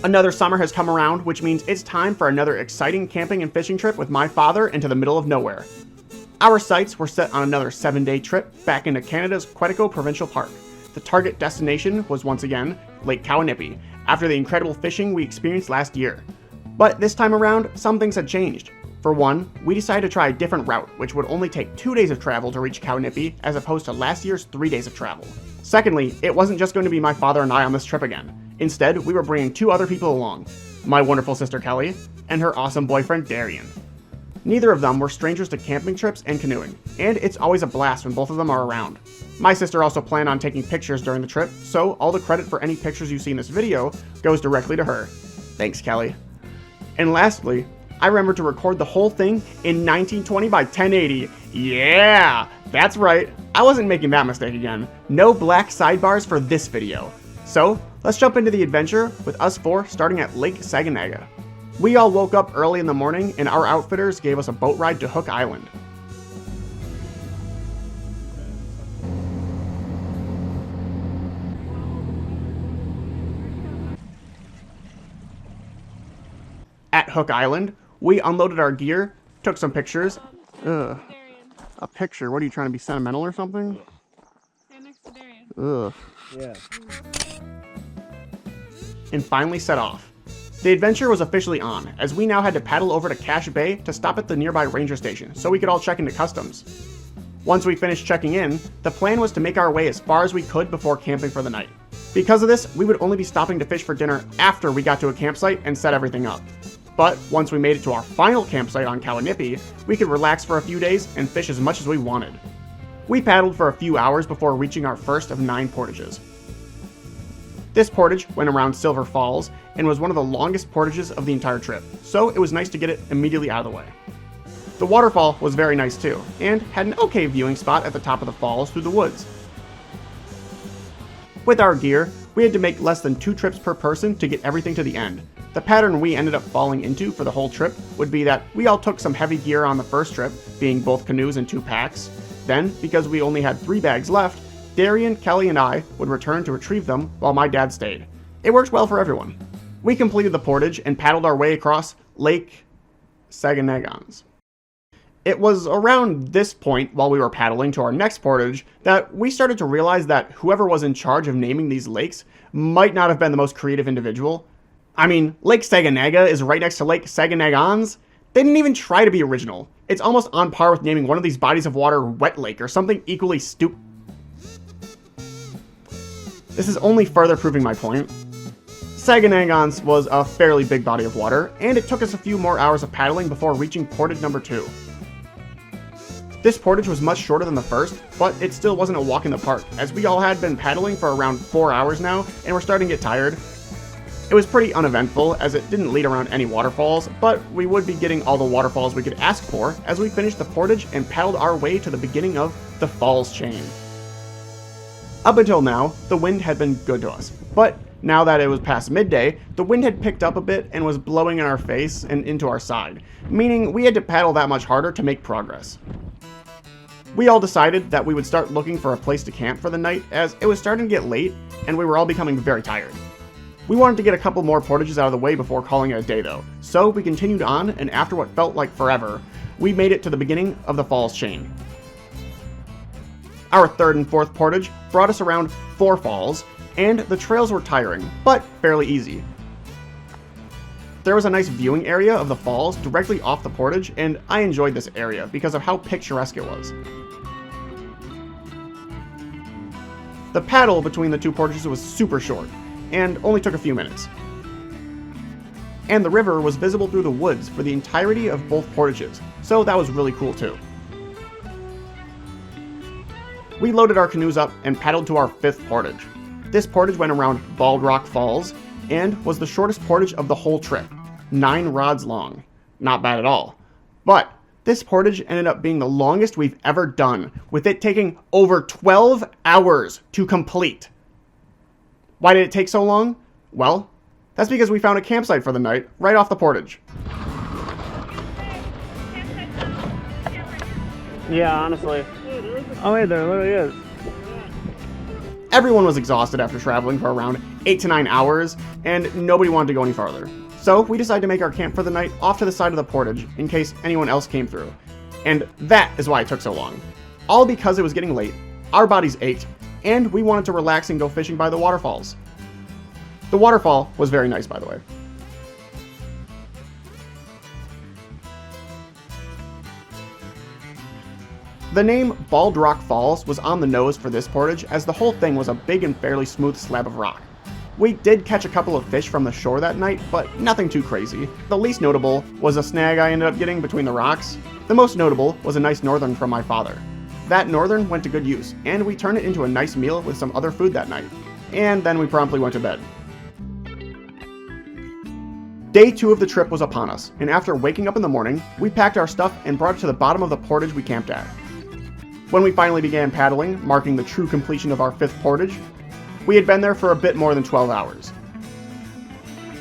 Another summer has come around, which means it's time for another exciting camping and fishing trip with my father into the middle of nowhere. Our sights were set on another 7-day trip back into Canada's Quetico Provincial Park. The target destination was once again Lake Kawnipi, after the incredible fishing we experienced last year. But this time around, some things had changed. For one, we decided to try a different route, which would only take 2 days of travel to reach Kawnipi, as opposed to last year's 3 days of travel. Secondly, it wasn't just going to be my father and I on this trip again. Instead, we were bringing 2 other people along, my wonderful sister Kelly, and her awesome boyfriend Darian. Neither of them were strangers to camping trips and canoeing, and it's always a blast when both of them are around. My sister also planned on taking pictures during the trip, so all the credit for any pictures you see in this video goes directly to her. Thanks, Kelly. And lastly, I remembered to record the whole thing in 1920 by 1080. Yeah, that's right, I wasn't making that mistake again. No black sidebars for this video. So, let's jump into the adventure with us 4 starting at Lake Saginaga. We all woke up early in the morning and our outfitters gave us a boat ride to Hook Island. At Hook Island, we unloaded our gear, took some pictures. Ugh. A picture? What are you trying to be sentimental or something? Stand next to Darian. Ugh. Yeah. And finally set off. The adventure was officially on, as we now had to paddle over to Cache Bay to stop at the nearby ranger station so we could all check into customs. Once we finished checking in, the plan was to make our way as far as we could before camping for the night. Because of this, we would only be stopping to fish for dinner after we got to a campsite and set everything up. But once we made it to our final campsite on Kawnipi, we could relax for a few days and fish as much as we wanted. We paddled for a few hours before reaching our first of 9 portages. This portage went around Silver Falls and was one of the longest portages of the entire trip, so it was nice to get it immediately out of the way. The waterfall was very nice too, and had an okay viewing spot at the top of the falls through the woods. With our gear, we had to make less than 2 trips per person to get everything to the end. The pattern we ended up falling into for the whole trip would be that we all took some heavy gear on the first trip, being both canoes and 2 packs. Then, because we only had 3 bags left, Darian, Kelly, and I would return to retrieve them while my dad stayed. It worked well for everyone. We completed the portage and paddled our way across Lake Saganagans. It was around this point, while we were paddling to our next portage, that we started to realize that whoever was in charge of naming these lakes might not have been the most creative individual. I mean, Lake Saginaga is right next to Lake Saganagans. They didn't even try to be original. It's almost on par with naming one of these bodies of water Wet Lake or something equally stupid. This is only further proving my point. Saganagans was a fairly big body of water, and it took us a few more hours of paddling before reaching portage number 2. This portage was much shorter than the first, but it still wasn't a walk in the park, as we all had been paddling for around 4 hours now, and were starting to get tired. It was pretty uneventful, as it didn't lead around any waterfalls, but we would be getting all the waterfalls we could ask for as we finished the portage and paddled our way to the beginning of the falls chain. Up until now, the wind had been good to us, but now that it was past midday, the wind had picked up a bit and was blowing in our face and into our side, meaning we had to paddle that much harder to make progress. We all decided that we would start looking for a place to camp for the night, as it was starting to get late and we were all becoming very tired. We wanted to get a couple more portages out of the way before calling it a day though, so we continued on, and after what felt like forever, we made it to the beginning of the falls chain. Our 3rd and 4th portage brought us around 4 falls, and the trails were tiring, but fairly easy. There was a nice viewing area of the falls directly off the portage, and I enjoyed this area because of how picturesque it was. The paddle between the 2 portages was super short, and only took a few minutes. And the river was visible through the woods for the entirety of both portages, so that was really cool too. We loaded our canoes up and paddled to our 5th portage. This portage went around Bald Rock Falls, and was the shortest portage of the whole trip, 9 rods long. Not bad at all. But this portage ended up being the longest we've ever done, with it taking over 12 hours to complete. Why did it take so long? Well, that's because we found a campsite for the night right off the portage. Yeah, honestly. Oh wait, there literally is. Everyone was exhausted after traveling for around 8 to 9 hours, and nobody wanted to go any farther. So we decided to make our camp for the night off to the side of the portage in case anyone else came through. And that is why it took so long. All because it was getting late, our bodies ached, and we wanted to relax and go fishing by the waterfalls. The waterfall was very nice, by the way. The name Bald Rock Falls was on the nose for this portage, as the whole thing was a big and fairly smooth slab of rock. We did catch a couple of fish from the shore that night, but nothing too crazy. The least notable was a snag I ended up getting between the rocks. The most notable was a nice northern from my father. That northern went to good use, and we turned it into a nice meal with some other food that night. And then we promptly went to bed. Day 2 of the trip was upon us, and after waking up in the morning, we packed our stuff and brought it to the bottom of the portage we camped at. When we finally began paddling, marking the true completion of our 5th portage, we had been there for a bit more than 12 hours.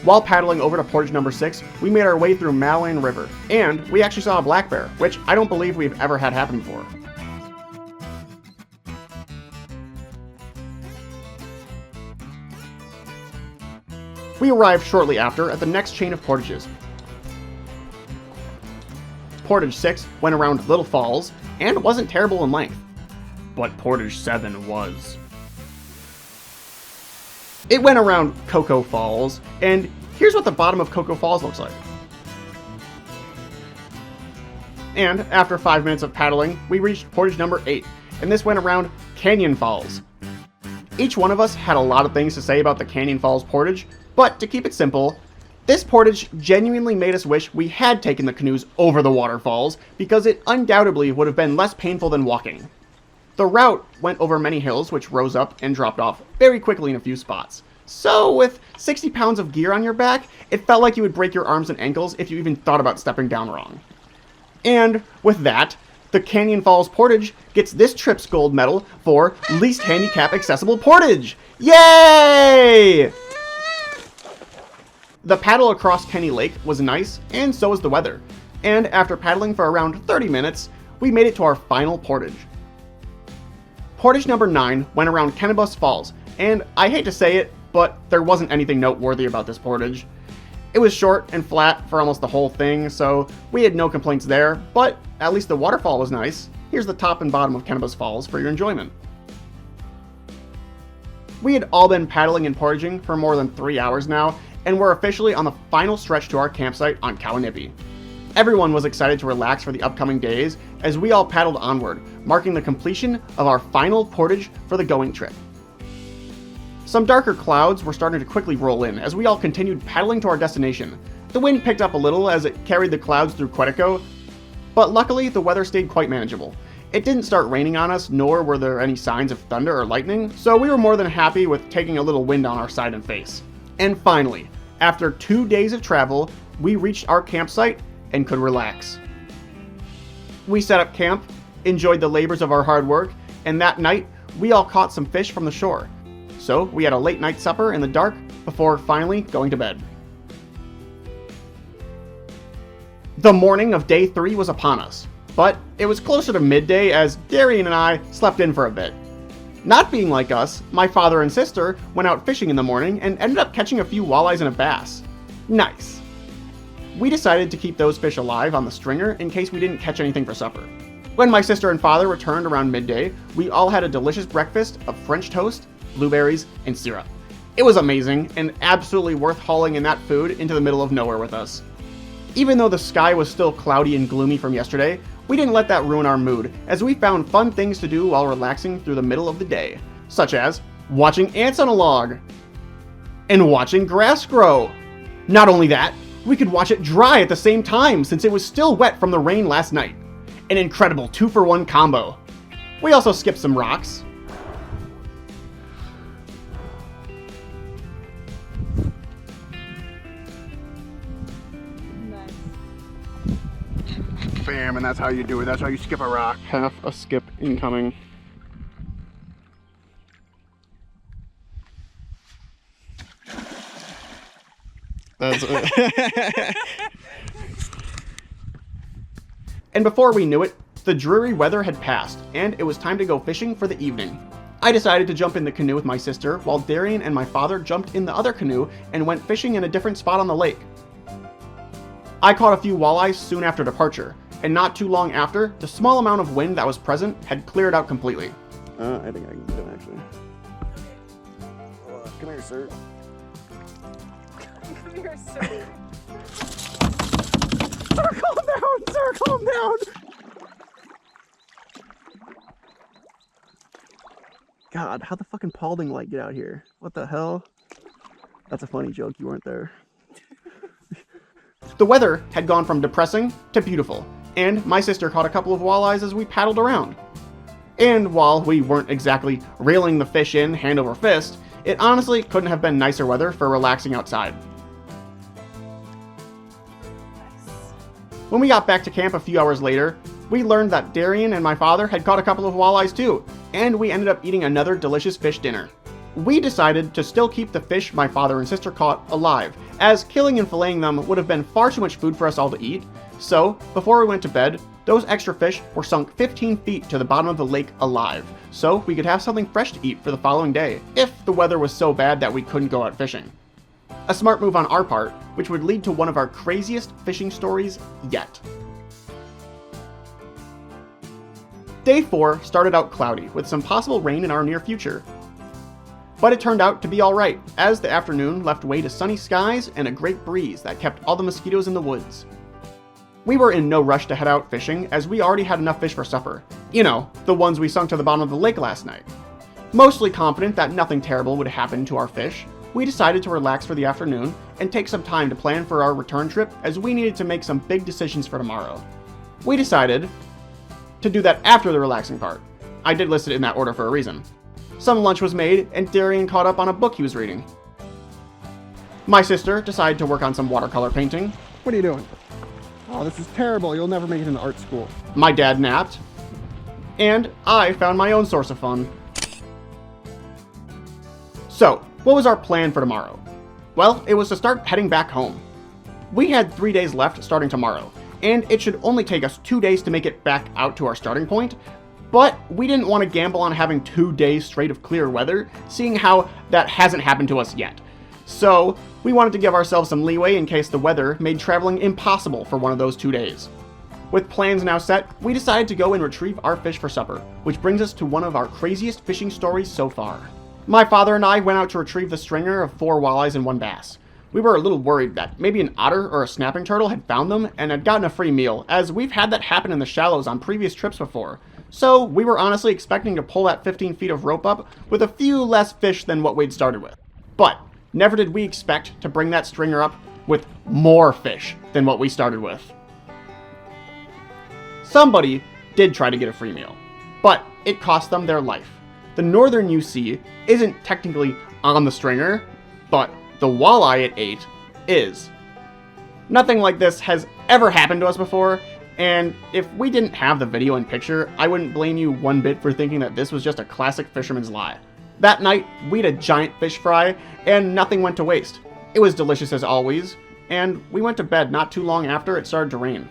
While paddling over to portage number 6, we made our way through Malayan River, and we actually saw a black bear, which I don't believe we've ever had happen before. We arrived shortly after at the next chain of portages. Portage 6 went around Little Falls, and wasn't terrible in length. But Portage 7 was. It went around Cocoa Falls, and here's what the bottom of Cocoa Falls looks like. And after 5 minutes of paddling, we reached portage number 8, and this went around Canyon Falls. Each one of us had a lot of things to say about the Canyon Falls portage, but to keep it simple, this portage genuinely made us wish we had taken the canoes over the waterfalls, because it undoubtedly would have been less painful than walking. The route went over many hills which rose up and dropped off very quickly in a few spots. So with 60 pounds of gear on your back, it felt like you would break your arms and ankles if you even thought about stepping down wrong. And with that, the Canyon Falls portage gets this trip's gold medal for least handicap accessible portage. Yay! The paddle across Kenny Lake was nice, and so was the weather. And after paddling for around 30 minutes, we made it to our final portage. Portage number 9 went around Kennebus Falls, and I hate to say it, but there wasn't anything noteworthy about this portage. It was short and flat for almost the whole thing, so we had no complaints there, but at least the waterfall was nice. Here's the top and bottom of Kennebus Falls for your enjoyment. We had all been paddling and portaging for more than 3 hours now, and we're officially on the final stretch to our campsite on Kawnipi. Everyone was excited to relax for the upcoming days as we all paddled onward, marking the completion of our final portage for the going trip. Some darker clouds were starting to quickly roll in as we all continued paddling to our destination. The wind picked up a little as it carried the clouds through Quetico, but luckily the weather stayed quite manageable. It didn't start raining on us, nor were there any signs of thunder or lightning, so we were more than happy with taking a little wind on our side and face. And finally, after 2 days of travel, we reached our campsite and could relax. We set up camp, enjoyed the labors of our hard work, and that night, we all caught some fish from the shore. So we had a late night supper in the dark before finally going to bed. The morning of day 3 was upon us, but it was closer to midday as Darian and I slept in for a bit. Not being like us, my father and sister went out fishing in the morning and ended up catching a few walleyes and a bass. Nice. We decided to keep those fish alive on the stringer in case we didn't catch anything for supper. When my sister and father returned around midday, we all had a delicious breakfast of French toast, blueberries, and syrup. It was amazing and absolutely worth hauling in that food into the middle of nowhere with us. Even though the sky was still cloudy and gloomy from yesterday, we didn't let that ruin our mood, as we found fun things to do while relaxing through the middle of the day, such as watching ants on a log, and watching grass grow. Not only that, we could watch it dry at the same time since it was still wet from the rain last night. An incredible 2-for-1 combo. We also skipped some rocks. Nice. Bam, and that's how you do it. That's how you skip a rock. Half a skip incoming. That's it. And before we knew it, the dreary weather had passed, and it was time to go fishing for the evening. I decided to jump in the canoe with my sister, while Darian and my father jumped in the other canoe and went fishing in a different spot on the lake. I caught a few walleyes soon after departure, and not too long after, the small amount of wind that was present had cleared out completely. I think I can get him, actually. Come here, sir. Come here, sir. Sir, calm down! Sir, calm down! God, how the fucking Paulding light get out here? What the hell? That's a funny joke, you weren't there. The weather had gone from depressing to beautiful, and my sister caught a couple of walleyes as we paddled around. And while we weren't exactly reeling the fish in hand over fist, it honestly couldn't have been nicer weather for relaxing outside. When we got back to camp a few hours later, we learned that Darian and my father had caught a couple of walleyes too, and we ended up eating another delicious fish dinner. We decided to still keep the fish my father and sister caught alive, as killing and filleting them would have been far too much food for us all to eat. So, before we went to bed, those extra fish were sunk 15 feet to the bottom of the lake alive, so we could have something fresh to eat for the following day, if the weather was so bad that we couldn't go out fishing. A smart move on our part, which would lead to one of our craziest fishing stories yet. Day 4 started out cloudy, with some possible rain in our near future. But it turned out to be alright, as the afternoon left way to sunny skies and a great breeze that kept all the mosquitoes in the woods. We were in no rush to head out fishing, as we already had enough fish for supper. You know, the ones we sunk to the bottom of the lake last night. Mostly confident that nothing terrible would happen to our fish, we decided to relax for the afternoon and take some time to plan for our return trip, as we needed to make some big decisions for tomorrow. We decided to do that after the relaxing part. I did list it in that order for a reason. Some lunch was made, and Darian caught up on a book he was reading. My sister decided to work on some watercolor painting. What are you doing? Oh, this is terrible. You'll never make it into art school. My dad napped. And I found my own source of fun. So, what was our plan for tomorrow? Well, it was to start heading back home. We had 3 days left starting tomorrow, and it should only take us 2 days to make it back out to our starting point, but we didn't want to gamble on having 2 days straight of clear weather, seeing how that hasn't happened to us yet. So, we wanted to give ourselves some leeway in case the weather made traveling impossible for one of those 2 days. With plans now set, we decided to go and retrieve our fish for supper, which brings us to one of our craziest fishing stories so far. My father and I went out to retrieve the stringer of 4 walleyes and 1 bass. We were a little worried that maybe an otter or a snapping turtle had found them and had gotten a free meal, as we've had that happen in the shallows on previous trips before. So we were honestly expecting to pull that 15 feet of rope up with a few less fish than what we'd started with. But never did we expect to bring that stringer up with more fish than what we started with. Somebody did try to get a free meal, but it cost them their life. The northern UC isn't technically on the stringer, but the walleye it ate is. Nothing like this has ever happened to us before, and if we didn't have the video and picture, I wouldn't blame you one bit for thinking that this was just a classic fisherman's lie. That night, we had a giant fish fry, and nothing went to waste. It was delicious as always, and we went to bed not too long after it started to rain.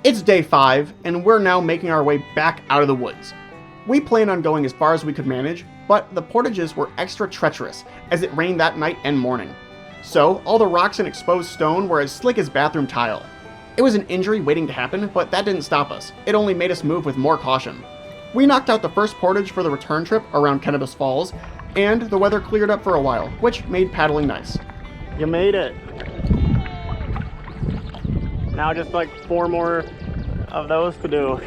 It's day 5, and we're now making our way back out of the woods. We planned on going as far as we could manage, but the portages were extra treacherous as it rained that night and morning. So, all the rocks and exposed stone were as slick as bathroom tile. It was an injury waiting to happen, but that didn't stop us. It only made us move with more caution. We knocked out the first portage for the return trip around Kawnipi Falls, and the weather cleared up for a while, which made paddling nice. You made it. Now just like 4 more of those to do.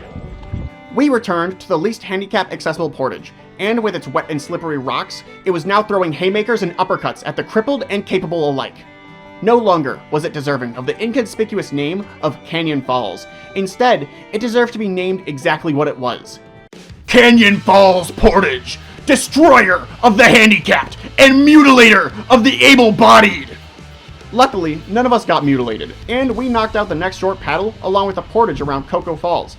We returned to the least handicap accessible portage, and with its wet and slippery rocks, it was now throwing haymakers and uppercuts at the crippled and capable alike. No longer was it deserving of the inconspicuous name of Canyon Falls. Instead, it deserved to be named exactly what it was. Canyon Falls Portage, destroyer of the handicapped and mutilator of the able-bodied. Luckily, none of us got mutilated, and we knocked out the next short paddle along with a portage around Cocoa Falls.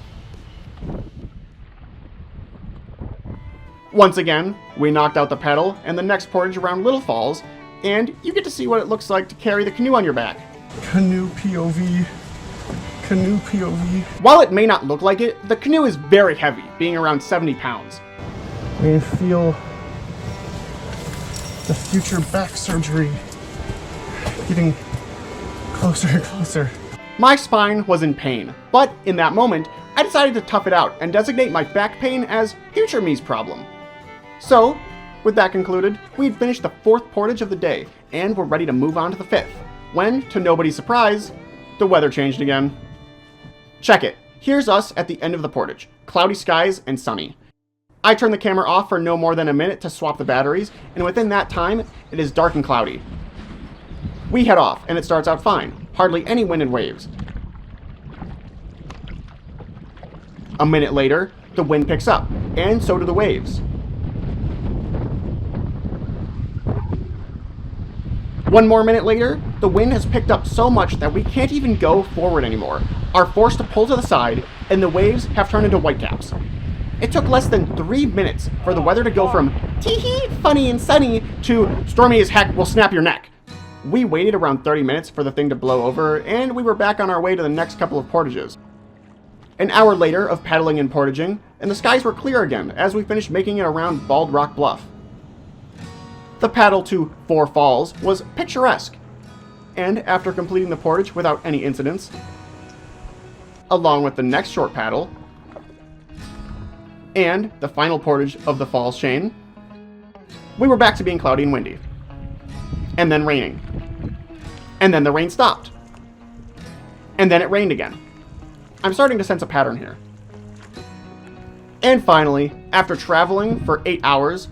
Once again, we knocked out the paddle and the next portage around Little Falls, and you get to see what it looks like to carry the canoe on your back. Canoe POV. Canoe POV. While it may not look like it, the canoe is very heavy, being around 70 pounds. I feel the future back surgery getting closer and closer. My spine was in pain, but in that moment, I decided to tough it out and designate my back pain as future me's problem. So, with that concluded, we'd finished the 4th portage of the day, and were ready to move on to the 5th, when, to nobody's surprise, the weather changed again. Check it. Here's us at the end of the portage. Cloudy skies and sunny. I turn the camera off for no more than a minute to swap the batteries, and within that time, it is dark and cloudy. We head off, and it starts out fine. Hardly any wind and waves. A minute later, the wind picks up, and so do the waves. One more minute later, the wind has picked up so much that we can't even go forward anymore, are forced to pull to the side, and the waves have turned into whitecaps. It took less than 3 minutes for the weather to go from tee-hee, funny and sunny, to stormy as heck, will snap your neck. We waited around 30 minutes for the thing to blow over, and we were back on our way to the next couple of portages. An hour later of paddling and portaging, and the skies were clear again as we finished making it around Bald Rock Bluff. The paddle to Four Falls was picturesque, and after completing the portage without any incidents, along with the next short paddle, and the final portage of the falls chain, we were back to being cloudy and windy. And then raining. And then the rain stopped. And then it rained again. I'm starting to sense a pattern here. And finally, after traveling for 8 hours,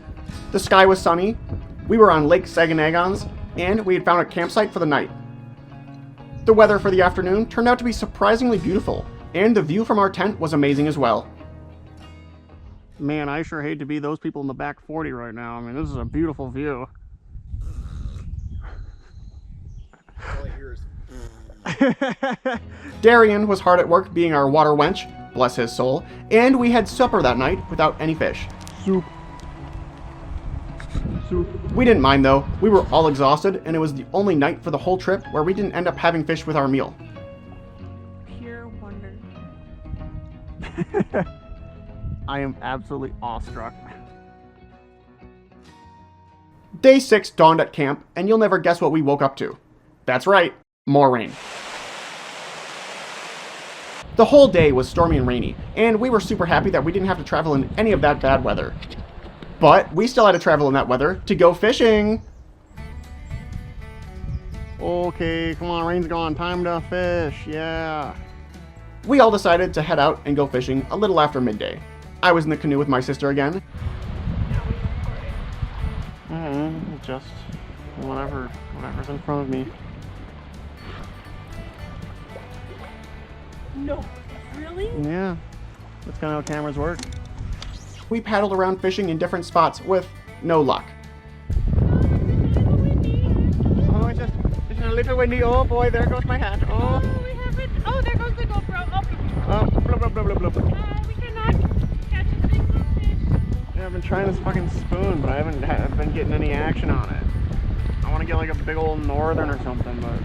the sky was sunny, we were on Lake Saganagons, and we had found a campsite for the night. The weather for the afternoon turned out to be surprisingly beautiful, and the view from our tent was amazing as well. Man, I sure hate to be those people in the back 40 right now. I mean, this is a beautiful view. All I hear is... Darian was hard at work being our water wench, bless his soul, and we had supper that night without any fish. Soup. We didn't mind though, we were all exhausted, and it was the only night for the whole trip where we didn't end up having fish with our meal. Pure wonder. I am absolutely awestruck. Day 6 dawned at camp, and you'll never guess what we woke up to. That's right, more rain. The whole day was stormy and rainy, and we were super happy that we didn't have to travel in any of that bad weather. But we still had to travel in that weather to go fishing. Okay, come on, rain's gone, time to fish, yeah. We all decided to head out and go fishing a little after midday. I was in the canoe with my sister again. Just whatever's in front of me. No, really? Yeah, that's kind of how cameras work. We paddled around fishing in different spots with no luck. Oh, it's just a little windy. Oh boy, there goes my hat. Oh, we haven't. Oh, there goes the GoPro. oh, blah, blah, blah, blah, blah. We cannot catch a single fish. Yeah, I've been trying this fucking spoon, but I haven't been getting any action on it. I want to get like a big old northern or something, but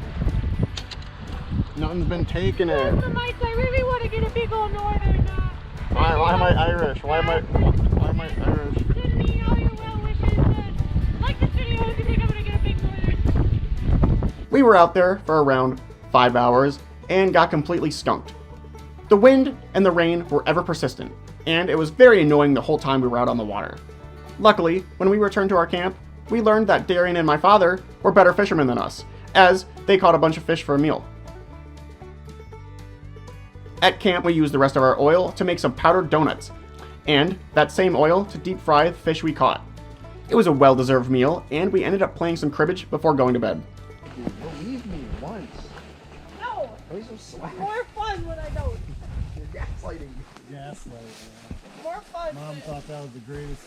nothing's been taking it. Where's the mics? I really want to get a big old northern. Why am I Irish? Why am I Irish? Send me all your well wishes. Like this video if you think I'm gonna get a big northern. We were out there for around 5 hours and got completely skunked. The wind and the rain were ever persistent, and it was very annoying the whole time we were out on the water. Luckily, when we returned to our camp, we learned that Darian and my father were better fishermen than us, as they caught a bunch of fish for a meal. At camp, we used the rest of our oil to make some powdered donuts, and that same oil to deep fry the fish we caught. It was a well-deserved meal, and we ended up playing some cribbage before going to bed. Believe me once. No, more fun when I don't. You're gaslighting. Gaslighting. More fun. Mom thought that was the greatest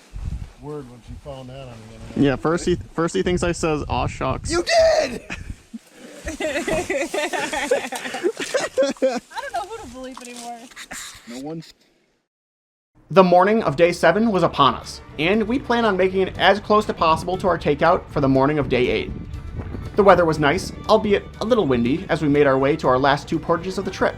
word when she found that on the internet. Yeah, first he thinks I says, "Aw shucks." You did! I don't know who to believe anymore. No one. The morning of day 7 was upon us, and we plan on making it as close as possible to our takeout for the morning of day 8. The weather was nice, albeit a little windy, as we made our way to our last 2 portages of the trip.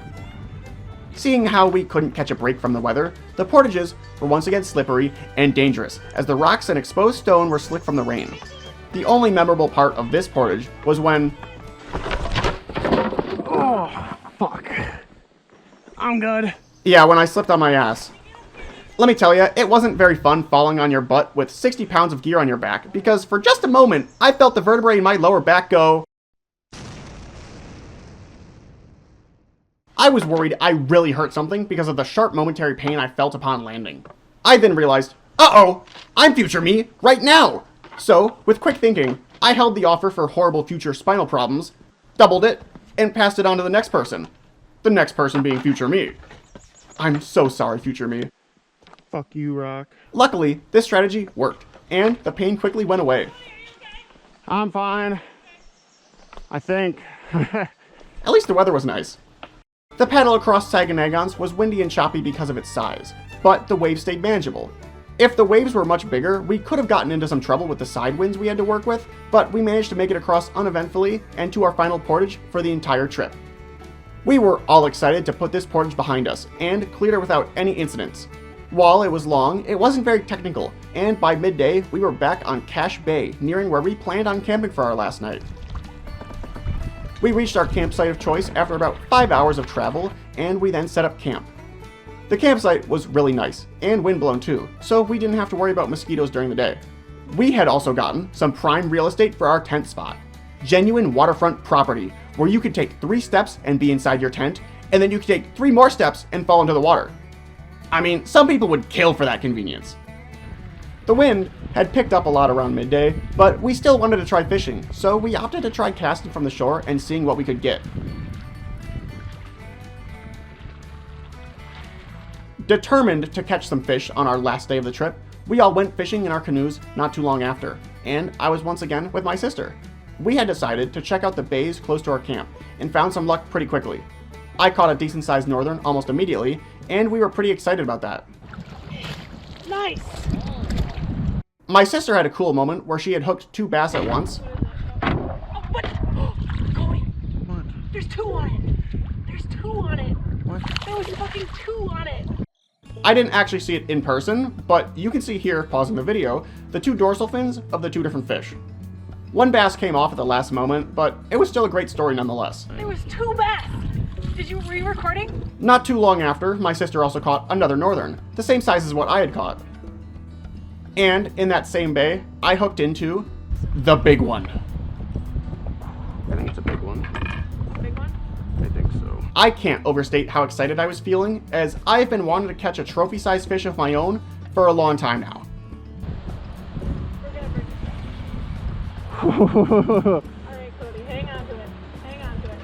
Seeing how we couldn't catch a break from the weather, the portages were once again slippery and dangerous, as the rocks and exposed stone were slick from the rain. The only memorable part of this portage was when... Oh, fuck. I'm good. Yeah, when I slipped on my ass. Let me tell you, it wasn't very fun falling on your butt with 60 pounds of gear on your back, because for just a moment, I felt the vertebrae in my lower back go... I was worried I really hurt something because of the sharp momentary pain I felt upon landing. I then realized, uh-oh, I'm future me right now! So, with quick thinking, I held the offer for horrible future spinal problems, doubled it, and passed it on to the next person. The next person being future me. I'm so sorry, future me. Fuck you, Rock. Luckily, this strategy worked, and the pain quickly went away. I'm fine. I think. At least the weather was nice. The paddle across Saganagons was windy and choppy because of its size, but the waves stayed manageable. If the waves were much bigger, we could have gotten into some trouble with the side winds we had to work with, but we managed to make it across uneventfully and to our final portage for the entire trip. We were all excited to put this portage behind us and cleared it without any incidents. While it was long, it wasn't very technical, and by midday, we were back on Cache Bay, nearing where we planned on camping for our last night. We reached our campsite of choice after about 5 hours of travel, and we then set up camp. The campsite was really nice, and windblown too, so we didn't have to worry about mosquitoes during the day. We had also gotten some prime real estate for our tent spot. Genuine waterfront property, where you could take 3 steps and be inside your tent, and then you could take 3 more steps and fall into the water. I mean, some people would kill for that convenience. The wind had picked up a lot around midday, but we still wanted to try fishing, so we opted to try casting from the shore and seeing what we could get. Determined to catch some fish on our last day of the trip, we all went fishing in our canoes not too long after, and I was once again with my sister. We had decided to check out the bays close to our camp, and found some luck pretty quickly. I caught a decent-sized northern almost immediately, and we were pretty excited about that. Nice. My sister had a cool moment where she had hooked 2 bass at once. Oh, what? Cody, What? there's 2 on it. There's 2 on it. What? There was fucking 2 on it. I didn't actually see it in person, but you can see here, pausing the video, the 2 dorsal fins of the 2 different fish. One bass came off at the last moment, but it was still a great story nonetheless. There was 2 bass. Were you recording? Not too long after, my sister also caught another northern, the same size as what I had caught. And in that same bay, I hooked into the big one. I think it's a big one. Big one? I think so. I can't overstate how excited I was feeling, as I've been wanting to catch a trophy-sized fish of my own for a long time now. We're gonna bring it. Alright, Cody, hang on to it. Hang on to it.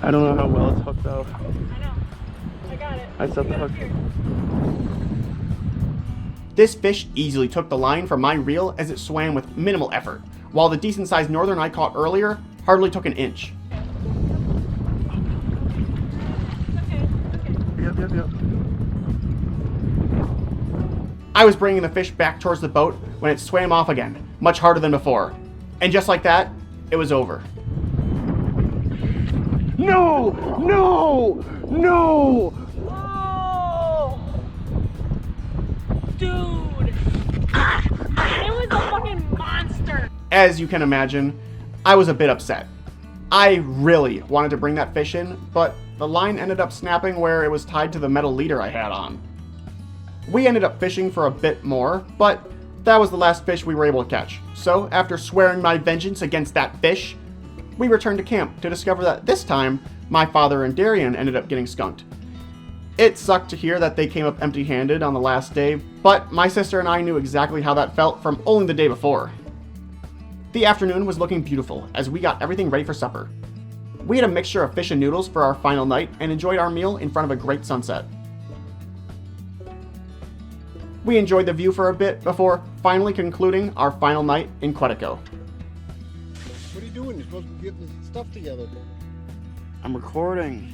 I don't know how well it's hooked out. I know. I got it. I set the Get up hook. here. This fish easily took the line from my reel as it swam with minimal effort, while the decent-sized northern I caught earlier hardly took an inch. Okay. Yep. I was bringing the fish back towards the boat when it swam off again, much harder than before. And just like that, it was over. No! No! No! Oh! Dude! It was a fucking monster! As you can imagine, I was a bit upset. I really wanted to bring that fish in, but the line ended up snapping where it was tied to the metal leader I had on. We ended up fishing for a bit more, but that was the last fish we were able to catch. So, after swearing my vengeance against that fish, we returned to camp to discover that this time, my father and Darian ended up getting skunked. It sucked to hear that they came up empty-handed on the last day, but my sister and I knew exactly how that felt from only the day before. The afternoon was looking beautiful as we got everything ready for supper. We had a mixture of fish and noodles for our final night and enjoyed our meal in front of a great sunset. We enjoyed the view for a bit before finally concluding our final night in Quetico. What are you doing? You're supposed to be getting the stuff together. I'm recording.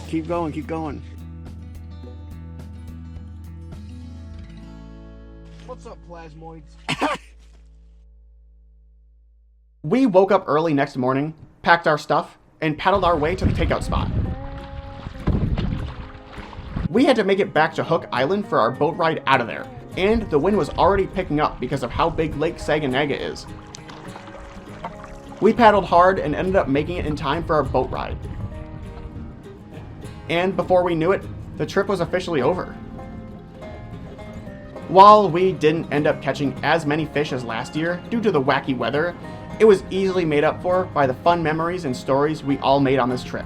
Keep going. What's up, plasmoids? We woke up early next morning, packed our stuff, and paddled our way to the takeout spot. We had to make it back to Hook Island for our boat ride out of there, and the wind was already picking up because of how big Lake Saginaga is. We paddled hard and ended up making it in time for our boat ride. And before we knew it, the trip was officially over. While we didn't end up catching as many fish as last year due to the wacky weather, it was easily made up for by the fun memories and stories we all made on this trip.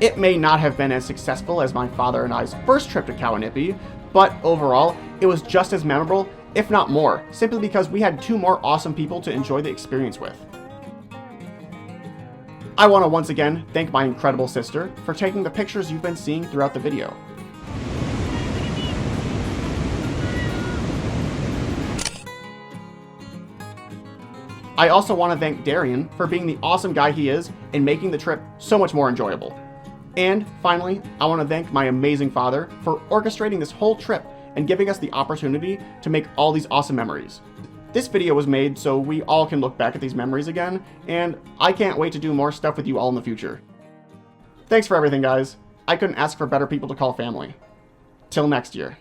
It may not have been as successful as my father and I's first trip to Kawnipi, but overall, it was just as memorable, if not more, simply because we had 2 more awesome people to enjoy the experience with. I want to once again thank my incredible sister for taking the pictures you've been seeing throughout the video. I also want to thank Darian for being the awesome guy he is and making the trip so much more enjoyable. And finally, I want to thank my amazing father for orchestrating this whole trip and giving us the opportunity to make all these awesome memories. This video was made so we all can look back at these memories again, and I can't wait to do more stuff with you all in the future. Thanks for everything, guys. I couldn't ask for better people to call family. Till next year.